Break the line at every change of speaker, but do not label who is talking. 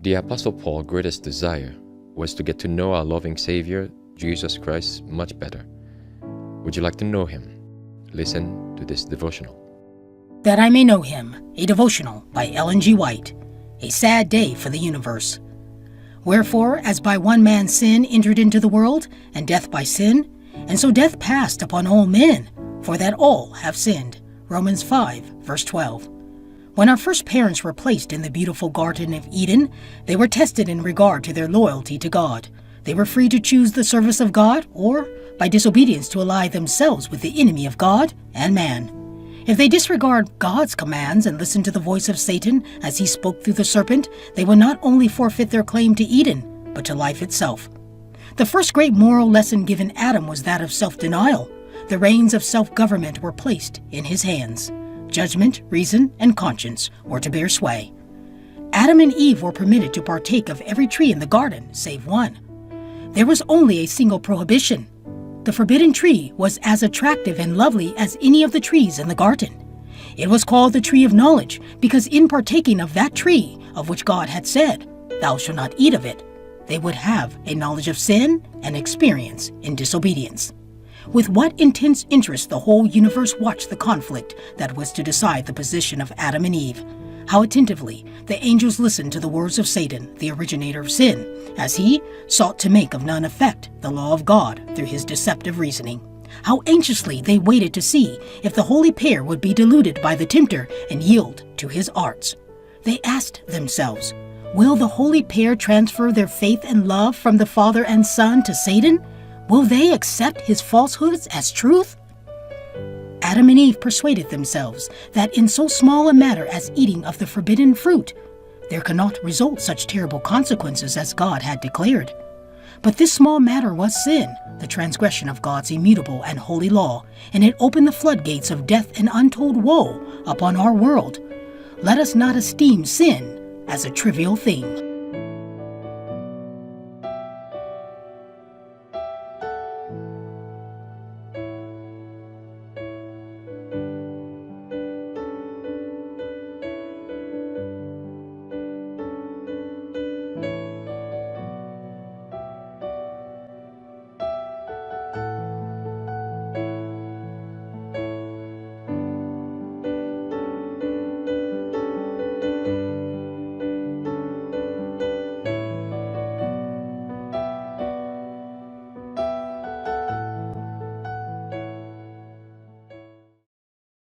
The Apostle Paul's greatest desire was to get to know our loving Savior, Jesus Christ, much better. Would you like to know him? Listen to this devotional.
That I may know him, a devotional by Ellen G. White. A sad day for the universe. Wherefore, as by one man's sin entered into the world, and death by sin, and so death passed upon all men, for that all have sinned. Romans 5, verse 12. When our first parents were placed in the beautiful Garden of Eden, they were tested in regard to their loyalty to God. They were free to choose the service of God, or, by disobedience, to ally themselves with the enemy of God and man. If they disregard God's commands and listen to the voice of Satan as he spoke through the serpent, they will not only forfeit their claim to Eden, but to life itself. The first great moral lesson given Adam was that of self-denial. The reins of self-government were placed in his hands. Judgment, reason, and conscience were to bear sway. Adam and Eve were permitted to partake of every tree in the garden, save one. There was only a single prohibition. The forbidden tree was as attractive and lovely as any of the trees in the garden. It was called the tree of knowledge because in partaking of that tree, of which God had said, "Thou shalt not eat of it," they would have a knowledge of sin and experience in disobedience. With what intense interest the whole universe watched the conflict that was to decide the position of Adam and Eve. How attentively the angels listened to the words of Satan, the originator of sin, as he sought to make of none effect the law of God through his deceptive reasoning. How anxiously they waited to see if the holy pair would be deluded by the tempter and yield to his arts. They asked themselves, will the holy pair transfer their faith and love from the Father and Son to Satan? Will they accept his falsehoods as truth? Adam and Eve persuaded themselves that in so small a matter as eating of the forbidden fruit, there cannot result such terrible consequences as God had declared. But this small matter was sin, the transgression of God's immutable and holy law, and it opened the floodgates of death and untold woe upon our world. Let us not esteem sin as a trivial thing.